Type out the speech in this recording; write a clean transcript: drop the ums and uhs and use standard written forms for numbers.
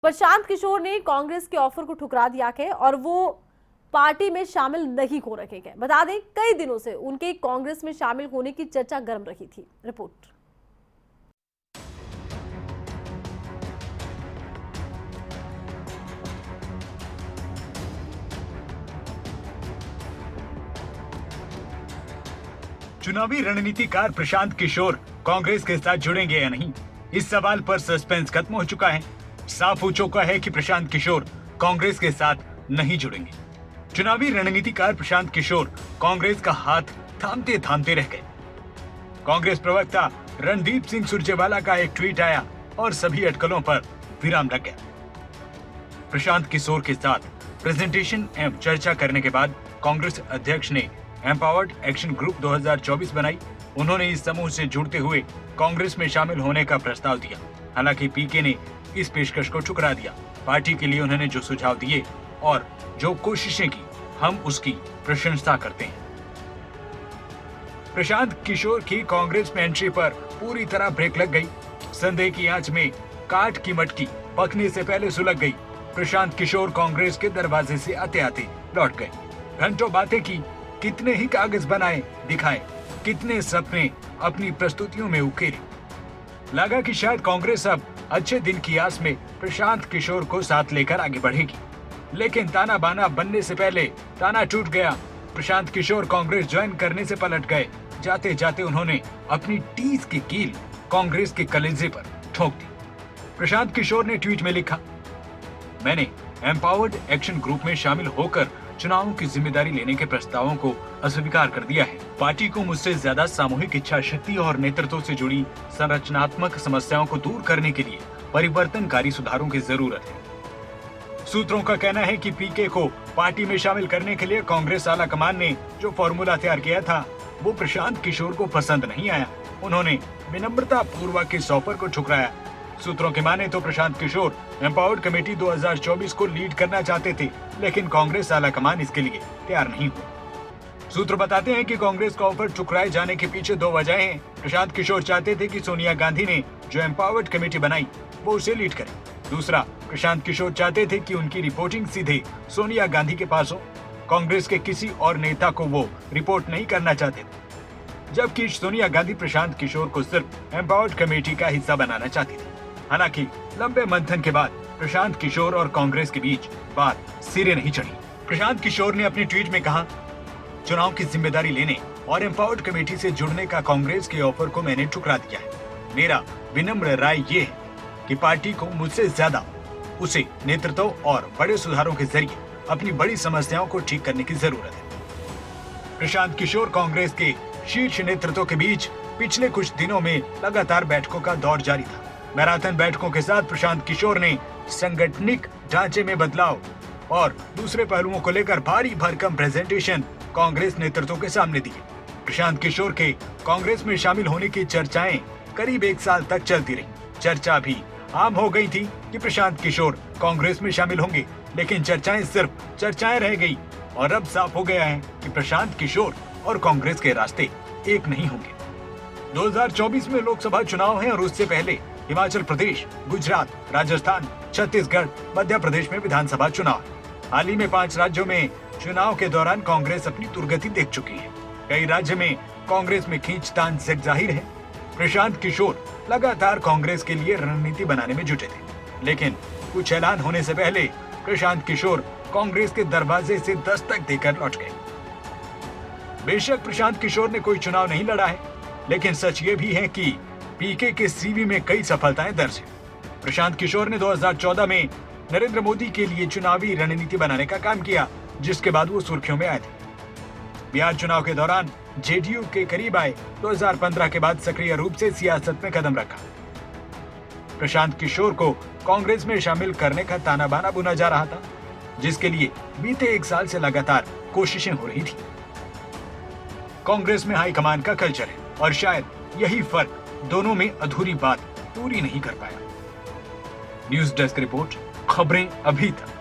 प्रशांत किशोर ने कांग्रेस के ऑफर को ठुकरा दिया है और वो पार्टी में शामिल नहीं हो रखे हैं। बता दें, कई दिनों से उनके कांग्रेस में शामिल होने की चर्चा गर्म रही थी। रिपोर्ट। चुनावी रणनीतिकार प्रशांत किशोर कांग्रेस के साथ जुड़ेंगे या नहीं, इस सवाल पर सस्पेंस खत्म हो चुका है। साफ हो चुका है कि प्रशांत किशोर कांग्रेस के साथ नहीं जुड़ेंगे। चुनावी रणनीतिकार प्रशांत किशोर कांग्रेस का हाथ थामते थामते रह गए। कांग्रेस प्रवक्ता रणदीप सिंह सुरजेवाला का एक ट्वीट आया और सभी अटकलों पर विराम लग गया। प्रशांत किशोर के साथ प्रेजेंटेशन एवं चर्चा करने के बाद कांग्रेस अध्यक्ष ने एम्पावर्ड एक्शन ग्रुप 2024 बनाई। उन्होंने इस समूह से जुड़ते हुए कांग्रेस में शामिल होने का प्रस्ताव दिया। हालांकि पीके ने इस पेशकश को ठुकरा दिया। पार्टी के लिए उन्होंने जो सुझाव दिए और जो कोशिशें की, हम उसकी प्रशंसा करते हैं। प्रशांत किशोर की कांग्रेस में एंट्री पर पूरी तरह ब्रेक लग गई। संदेह की आंच में काट की मटकी पकने से पहले सुलग गई। प्रशांत किशोर कांग्रेस के दरवाजे से आते आते लौट गए। घंटों बातें की, कितने ही कागज बनाए दिखाए, कितने सपने अपनी प्रस्तुतियों में उकेरे। लगा कि शायद कांग्रेस अब अच्छे दिन की आस में प्रशांत किशोर को साथ लेकर आगे बढ़ेगी, लेकिन ताना बाना बनने से पहले ताना टूट गया। प्रशांत किशोर कांग्रेस ज्वाइन करने से पलट गए। जाते जाते उन्होंने अपनी टीस की कील कांग्रेस के कलेजे पर ठोक दी। प्रशांत किशोर ने ट्वीट में लिखा, मैंने एम्पावर्ड एक्शन ग्रुप में शामिल होकर चुनावों की जिम्मेदारी लेने के प्रस्तावों को अस्वीकार कर दिया है। पार्टी को मुझसे ज्यादा सामूहिक इच्छा शक्ति और नेतृत्व से जुड़ी संरचनात्मक समस्याओं को दूर करने के लिए परिवर्तनकारी सुधारों की जरूरत है। सूत्रों का कहना है कि पीके को पार्टी में शामिल करने के लिए कांग्रेस आला कमान ने जो फॉर्मूला तैयार किया था, वो प्रशांत किशोर को पसंद नहीं आया। उन्होंने विनम्रता पूर्वक इस ऑफर को ठुकराया। सूत्रों के माने तो प्रशांत किशोर एम्पावर्ड कमेटी 2024 को लीड करना चाहते थे, लेकिन कांग्रेस आलाकमान इसके लिए तैयार नहीं हुआ। सूत्र बताते हैं कि कांग्रेस का ऑफर ठुकराए जाने के पीछे दो वजहें हैं। प्रशांत किशोर चाहते थे कि सोनिया गांधी ने जो एम्पावर्ड कमेटी बनाई वो उसे लीड करे। दूसरा, प्रशांत किशोर चाहते थे कि उनकी रिपोर्टिंग सीधे सोनिया गांधी के पास हो। कांग्रेस के किसी और नेता को वो रिपोर्ट नहीं करना चाहते थे, जबकि सोनिया गांधी प्रशांत किशोर को सिर्फ एम्पावर्ड कमेटी का हिस्सा बनाना चाहती थी। हालांकि लंबे मंथन के बाद प्रशांत किशोर और कांग्रेस के बीच बात सिरे नहीं चढ़ी। प्रशांत किशोर ने अपने ट्वीट में कहा, चुनाव की जिम्मेदारी लेने और एम्पावर्ड कमेटी से जुड़ने का कांग्रेस के ऑफर को मैंने ठुकरा दिया है। मेरा विनम्र राय ये है कि पार्टी को मुझसे ज्यादा उसे नेतृत्व और बड़े सुधारों के जरिए अपनी बड़ी समस्याओं को ठीक करने की जरूरत है। प्रशांत किशोर कांग्रेस के शीर्ष नेतृत्व के बीच पिछले कुछ दिनों में लगातार बैठकों का दौर जारी था। मैराथन बैठकों के साथ प्रशांत किशोर ने संगठनिक ढांचे में बदलाव और दूसरे पहलुओं को लेकर भारी भरकम प्रेजेंटेशन कांग्रेस नेतृत्व के सामने दी। प्रशांत किशोर के कांग्रेस में शामिल होने की चर्चाएं करीब एक साल तक चलती रही। चर्चा भी आम हो गई थी कि प्रशांत किशोर कांग्रेस में शामिल होंगे, लेकिन चर्चाएं सिर्फ चर्चाएं रह गई और अब साफ हो गया है कि प्रशांत किशोर और कांग्रेस के रास्ते एक नहीं होंगे। 2024 में लोकसभा चुनाव है और उससे पहले हिमाचल प्रदेश, गुजरात, राजस्थान, छत्तीसगढ़, मध्य प्रदेश में विधानसभा चुनाव। हाल ही में 5 राज्यों में चुनाव के दौरान कांग्रेस अपनी दुर्गति देख चुकी है। कई राज्य में कांग्रेस में खींचतान जाहिर है। प्रशांत किशोर लगातार कांग्रेस के लिए रणनीति बनाने में जुटे थे, लेकिन कुछ ऐलान होने से पहले प्रशांत किशोर कांग्रेस के दरवाजे से दस्तक देकर लौट गए। बेशक प्रशांत किशोर ने कोई चुनाव नहीं लड़ा है, लेकिन सच ये भी है कि पीके के सीवी में कई सफलताएं दर्ज हैं। प्रशांत किशोर ने 2014 में नरेंद्र मोदी के लिए चुनावी रणनीति बनाने का काम किया, जिसके बाद वो सुर्खियों में आए थे। बिहार चुनाव के दौरान जेडीयू के करीब आए। 2015 के बाद सक्रिय रूप से सियासत में कदम रखा। प्रशांत किशोर को कांग्रेस में शामिल करने का ताना बाना बुना जा रहा था, जिसके लिए बीते एक साल से लगातार कोशिशें हो रही थी। कांग्रेस में हाईकमान का कल्चर है और शायद यही फर्क दोनों में अधूरी बात पूरी नहीं कर पाया। न्यूज़ डेस्क रिपोर्ट, खबरें अभी तक।